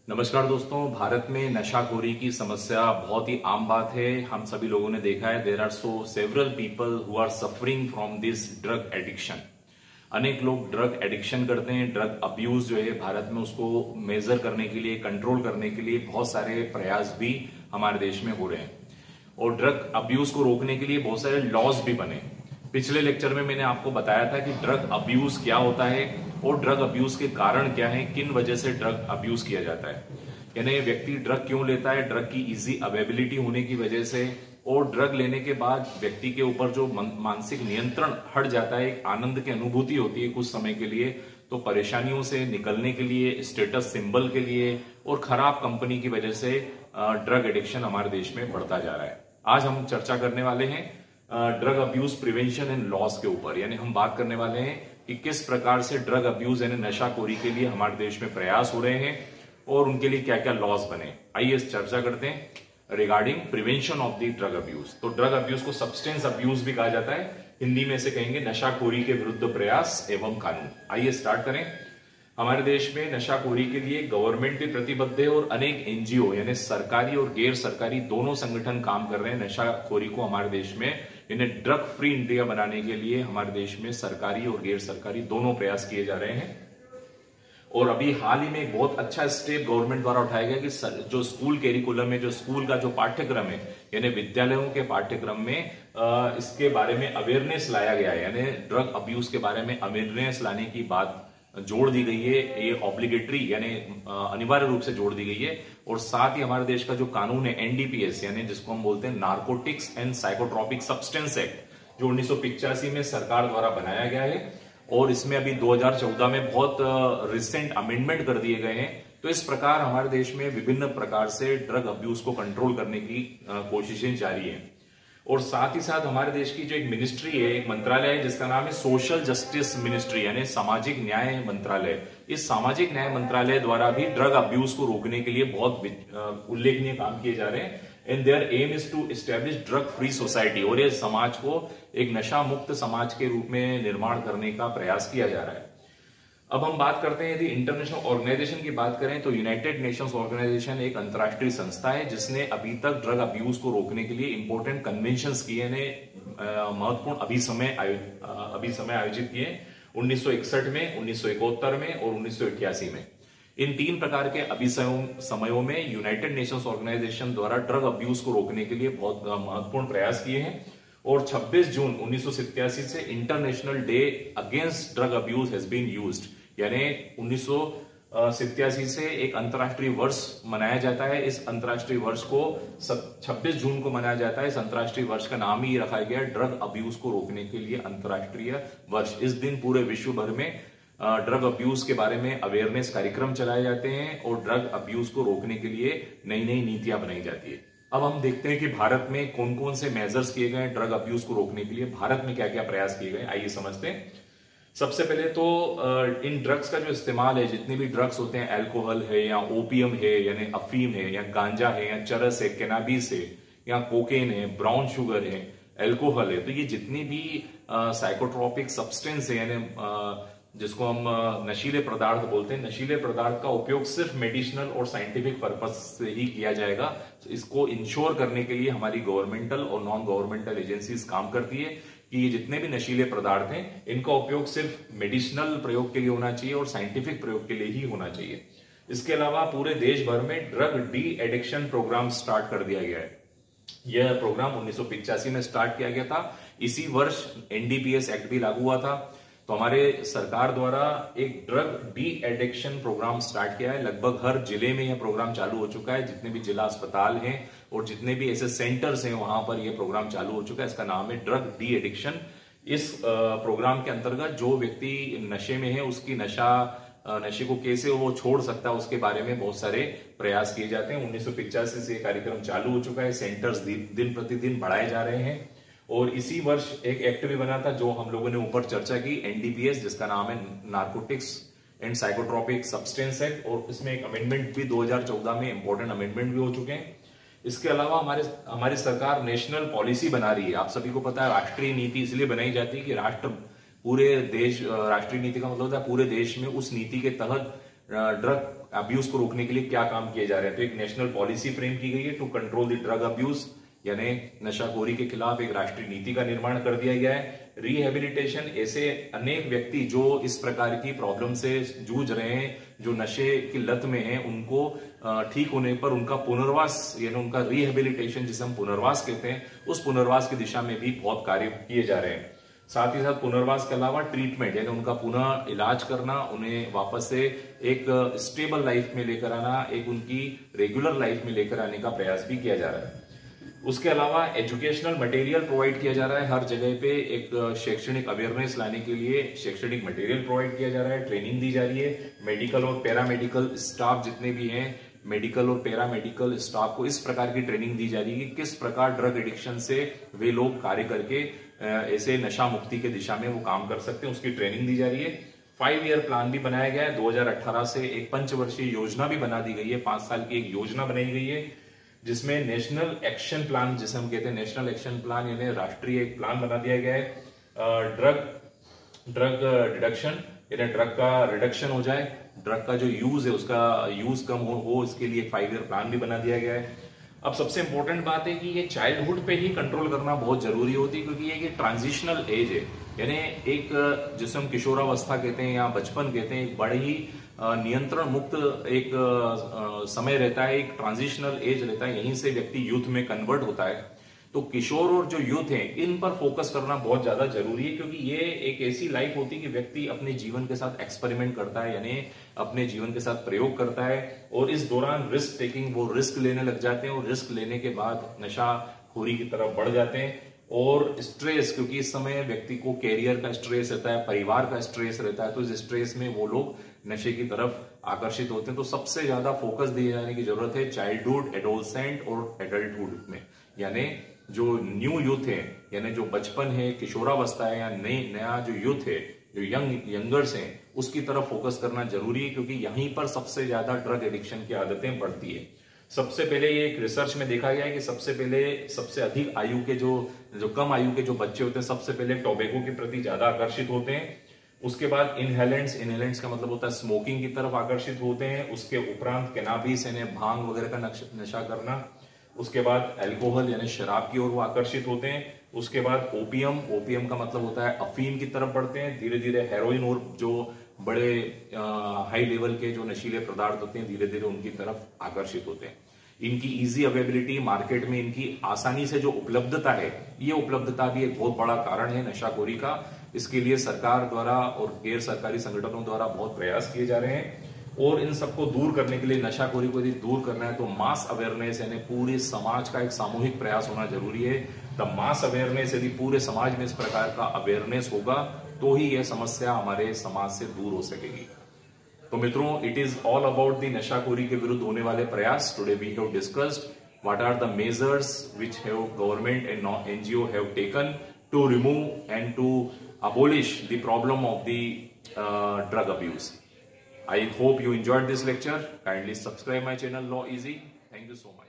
नमस्कार दोस्तों। भारत में नशाखोरी की समस्या बहुत ही आम बात है। हम सभी लोगों ने देखा है there are several people who are suffering from this drug addiction. अनेक लोग ड्रग एडिक्शन करते हैं। ड्रग अब्यूज जो है भारत में, उसको मेजर करने के लिए, कंट्रोल करने के लिए बहुत सारे प्रयास भी हमारे देश में हो रहे हैं और ड्रग अब्यूज को रोकने के लिए बहुत सारे लॉज भी बने। पिछले लेक्चर में मैंने आपको बताया था कि ड्रग अब्यूज क्या होता है और ड्रग अब्यूज के कारण क्या है, किन वजह से ड्रग अब्यूज किया जाता है, यानी व्यक्ति ड्रग क्यों लेता है, ड्रग की इजी अवेलेबिलिटी होने की वजह से, और ड्रग लेने के बाद व्यक्ति के ऊपर जो मानसिक नियंत्रण हट जाता है, एक आनंद की अनुभूति होती है कुछ समय के लिए, तो परेशानियों से निकलने के लिए, स्टेटस सिंबल के लिए और खराब कंपनी की वजह से ड्रग एडिक्शन हमारे देश में बढ़ता जा रहा है। आज हम चर्चा करने वाले हैं drug abuse prevention and loss के ऊपर, यानी हम बात करने वाले हैं कि किस प्रकार से ड्रग अब्यूज यानी नशाखोरी के लिए हमारे देश में प्रयास हो रहे हैं और उनके लिए क्या क्या लॉस बने। आइए इस चर्चा करते हैं regarding prevention of the drug abuse. तो ड्रग अब्यूज को सब्सटेंस अब्यूज भी कहा जाता है, हिंदी में से कहेंगे नशाखोरी के विरुद्ध प्रयास एवं कानून। आइए स्टार्ट करें। हमारे देश में नशाखोरी के लिए गवर्नमेंट भी प्रतिबद्ध है और अनेक एनजीओ यानी सरकारी और गैर सरकारी दोनों संगठन काम कर रहे हैं नशाखोरी को हमारे देश में इन्हें ड्रग फ्री इंडिया बनाने के लिए। हमारे देश में सरकारी और गैर सरकारी दोनों प्रयास किए जा रहे हैं और अभी हाल ही में एक बहुत अच्छा स्टेप गवर्नमेंट द्वारा उठाया गया कि जो स्कूल कैरिकुलम है, जो स्कूल का जो पाठ्यक्रम है, यानी विद्यालयों के पाठ्यक्रम में इसके बारे में अवेयरनेस लाया गया है, यानी ड्रग अब्यूज के बारे में अवेयरनेस लाने की बात जोड़ दी गई है। ये ऑब्लिगेटरी यानी अनिवार्य रूप से जोड़ दी गई है। और साथ ही हमारे देश का जो कानून है एनडीपीएस, यानी जिसको हम बोलते हैं narcotics and psychotropic substance act, जो 1985 में सरकार द्वारा बनाया गया है और इसमें अभी 2014 में बहुत रिसेंट अमेंडमेंट कर दिए गए हैं। तो इस प्रकार हमारे देश में विभिन्न प्रकार से ड्रग अब्यूज को कंट्रोल करने की कोशिशें जारी हैं। और साथ ही साथ हमारे देश की जो एक मिनिस्ट्री है, एक मंत्रालय है जिसका नाम है सोशल जस्टिस मिनिस्ट्री यानी सामाजिक न्याय मंत्रालय। इस सामाजिक न्याय मंत्रालय द्वारा भी ड्रग अब्यूज को रोकने के लिए बहुत उल्लेखनीय काम किए जा रहे हैं। And their aim is to establish drug free society, और ये समाज को एक नशा मुक्त समाज के रूप में निर्माण करने का प्रयास किया जा रहा है। अब हम बात करते हैं यदि इंटरनेशनल ऑर्गेनाइजेशन की बात करें तो यूनाइटेड नेशंस ऑर्गेनाइजेशन एक अंतर्राष्ट्रीय संस्था है जिसने अभी तक ड्रग अब्यूज को रोकने के लिए इंपॉर्टेंट कन्वेंशंस किए ने महत्वपूर्ण अभिसमय आयोजित किए 1961 में, 1971 में और 1988 में। इन तीन प्रकार के अभिसमयों में यूनाइटेड नेशंस ऑर्गेनाइजेशन द्वारा ड्रग अब्यूज को रोकने के लिए बहुत महत्वपूर्ण प्रयास किए हैं। और 26 जून 1987 से international day against drug abuse has been used, यानी 1987 से एक अंतर्राष्ट्रीय वर्ष मनाया जाता है। इस अंतर्राष्ट्रीय वर्ष को 26 जून को मनाया जाता है। इस अंतर्राष्ट्रीय वर्ष का नाम ही रखा गया ड्रग अब्यूज को रोकने के लिए अंतर्राष्ट्रीय वर्ष। इस दिन पूरे विश्व भर में ड्रग अब्यूज के बारे में अवेयरनेस कार्यक्रम चलाए जाते हैं और ड्रग अब्यूज को रोकने के लिए नई नई नीतियां बनाई जाती है। अब हम देखते हैं कि भारत में कौन कौन से मेजर्स किए गए ड्रग अब्यूज को रोकने के लिए, भारत में क्या क्या प्रयास किए गए, आइए समझते हैं। सबसे पहले तो इन ड्रग्स का जो इस्तेमाल है, जितने भी ड्रग्स होते हैं, अल्कोहल है या ओपियम है यानी अफीम है या गांजा है या चरस है, कैनाबिस है या कोकेन है, ब्राउन शुगर है, अल्कोहल है, तो ये जितनी भी साइकोट्रॉपिक सब्सटेंस है यानी जिसको हम नशीले पदार्थ बोलते हैं, नशीले पदार्थ का उपयोग सिर्फ मेडिसिनल और साइंटिफिक पर्पस से ही किया जाएगा। तो इसको इंश्योर करने के लिए हमारी गवर्नमेंटल और नॉन गवर्नमेंटल एजेंसीज काम करती है कि ये जितने भी नशीले पदार्थ हैं इनका उपयोग सिर्फ मेडिसिनल प्रयोग के लिए होना चाहिए और साइंटिफिक प्रयोग के लिए ही होना चाहिए। इसके अलावा पूरे देश भर में drug de addiction program start कर दिया गया है। यह प्रोग्राम 1985 में स्टार्ट किया गया था। इसी वर्ष एनडीपीएस एक्ट भी लागू हुआ था। तो हमारे सरकार द्वारा एक drug de addiction program start किया है। लगभग हर जिले में यह प्रोग्राम चालू हो चुका है। जितने भी जिला अस्पताल हैं और जितने भी ऐसे सेंटर्स हैं वहां पर यह प्रोग्राम चालू हो चुका है। इसका नाम है ड्रग डी एडिक्शन। इस प्रोग्राम के अंतर्गत जो व्यक्ति नशे में है उसकी नशे को कैसे वो छोड़ सकता है उसके बारे में बहुत सारे प्रयास किए जाते हैं। 1985 से कार्यक्रम चालू हो चुका है। सेंटर्स दिन प्रतिदिन बढ़ाए जा रहे हैं और इसी वर्ष एक एक्ट भी बना था जो हम लोगों ने ऊपर चर्चा की, एनडीपीएस, जिसका नाम है narcotics and psychotropic substance act, और इसमें एक अमेंडमेंट भी 2014 में इंपॉर्टेंट अमेंडमेंट भी हो चुके हैं। इसके अलावा हमारी सरकार नेशनल पॉलिसी बना रही है। आप सभी को पता है राष्ट्रीय नीति इसलिए बनाई जाती है कि पूरे देश, राष्ट्रीय नीति का मतलब होता है पूरे देश में उस नीति के तहत ड्रग अब्यूज को रोकने के लिए क्या काम किए जा रहे हैं। तो एक नेशनल पॉलिसी फ्रेम की गई है to control the drug abuse, यानी नशाखोरी के खिलाफ एक राष्ट्रीय नीति का निर्माण कर दिया गया है। रिहेबिलिटेशन, ऐसे अनेक व्यक्ति जो इस प्रकार की प्रॉब्लम से जूझ रहे हैं, जो नशे की लत में हैं, उनको ठीक होने पर उनका पुनर्वास, यानी उनका रिहेबिलिटेशन जिसे हम पुनर्वास कहते हैं, उस पुनर्वास की दिशा में भी बहुत कार्य किए जा रहे हैं। साथ ही साथ पुनर्वास के अलावा ट्रीटमेंट, यानी उनका पुनः इलाज करना, उन्हें वापस से एक स्टेबल लाइफ में लेकर आना, एक उनकी रेगुलर लाइफ में लेकर आने का प्रयास भी किया जा रहा है। उसके अलावा एजुकेशनल मटेरियल प्रोवाइड किया जा रहा है, हर जगह पे एक शैक्षणिक अवेयरनेस लाने के लिए शैक्षणिक मटेरियल प्रोवाइड किया जा रहा है, ट्रेनिंग दी जा रही है। मेडिकल और पैरामेडिकल स्टाफ जितने भी हैं, मेडिकल और पैरामेडिकल स्टाफ को इस प्रकार की ट्रेनिंग दी जा रही है कि किस प्रकार ड्रग एडिक्शन से वे लोग कार्य करके ऐसे नशा मुक्ति के दिशा में वो काम कर सकते हैं, उसकी ट्रेनिंग दी जा रही है। 5 ईयर प्लान भी बनाया गया है। 2018 से एक पंचवर्षीय योजना भी बना दी गई है, 5 साल की एक योजना बनाई गई है, जिसमें नेशनल एक्शन प्लान, जिसे हम कहते हैं नेशनल एक्शन प्लान, यानी राष्ट्रीय एक प्लान बना दिया गया है। ड्रग रिडक्शन, यानी ड्रग का रिडक्शन हो जाए, ड्रग का जो यूज है उसका यूज कम हो, इसके लिए 5 ईयर प्लान भी बना दिया गया है। अब सबसे इंपॉर्टेंट बात है कि ये चाइल्डहुड पे ही कंट्रोल करना बहुत जरूरी होती है, क्योंकि ये ट्रांजिशनल एज है, यानी एक जिसे हम किशोरावस्था कहते हैं या बचपन कहते हैं, एक बड़े ही नियंत्रण मुक्त एक समय रहता है, एक ट्रांजिशनल एज रहता है, यहीं से व्यक्ति यूथ में कन्वर्ट होता है। तो किशोर और जो यूथ है, इन पर फोकस करना बहुत ज्यादा जरूरी है, क्योंकि ये एक ऐसी लाइफ होती है कि व्यक्ति अपने जीवन के साथ एक्सपेरिमेंट करता है, यानी अपने जीवन के साथ प्रयोग करता है, और इस दौरान रिस्क टेकिंग, वो रिस्क लेने लग जाते हैं, और रिस्क लेने के बाद नशाखोरी की तरफ बढ़ जाते हैं। और स्ट्रेस, क्योंकि इस समय व्यक्ति को कैरियर का स्ट्रेस रहता है, परिवार का स्ट्रेस रहता है, तो इस स्ट्रेस में वो लोग नशे की तरफ आकर्षित होते हैं। तो सबसे ज्यादा फोकस दिए जाने की जरूरत है चाइल्डहुड, एडोलसेंट और एडल्टहुड में, यानी जो न्यू यूथ है, यानी जो बचपन है, किशोरावस्था है, या नया जो यूथ है, जो यंगर्स हैं, उसकी तरफ फोकस करना जरूरी है, क्योंकि यहीं पर सबसे ज्यादा ड्रग एडिक्शन की आदतें बढ़ती है। सबसे पहले ये एक रिसर्च में देखा गया है कि सबसे पहले सबसे अधिक आयु के जो कम आयु के जो बच्चे होते हैं, सबसे पहले टोबैको के प्रति ज्यादा आकर्षित होते हैं। उसके बाद इनहेलेंट्स का मतलब होता है स्मोकिंग की तरफ आकर्षित होते हैं। उसके उपरांत कैनाबिस यानी भांग वगैरह का नशा करना। उसके बाद अल्कोहल यानी शराब की ओर वो आकर्षित होते हैं। उसके बाद ओपियम का मतलब होता है अफीम की तरफ बढ़ते हैं। धीरे धीरे हेरोइन और जो बड़े हाई लेवल के जो नशीले पदार्थ होते हैं, धीरे धीरे उनकी तरफ आकर्षित होते हैं। इनकी इजी अवेलेबिलिटी, मार्केट में इनकी आसानी से जो उपलब्धता है, ये उपलब्धता भी एक बहुत बड़ा कारण है नशाखोरी का। इसके लिए सरकार द्वारा और गैर सरकारी संगठनों द्वारा बहुत प्रयास किए जा रहे हैं, और इन सबको दूर करने के लिए, नशाखोरी को यदि दूर करना है तो मास अवेयरनेस यानी पूरे समाज का एक सामूहिक प्रयास होना जरूरी है। द मास अवेयरनेस, यदि पूरे समाज में इस प्रकार का अवेयरनेस होगा तो ही यह समस्या हमारे समाज से दूर हो सकेगी। तो मित्रों, it is all about the नशाखोरी के विरुद्ध होने वाले प्रयास। Today we have discussed what are the measures which have government and NGO have taken to remove and to abolish the problem of the drug abuse. I hope you enjoyed this lecture. Kindly subscribe my channel Law Easy. Thank you so much.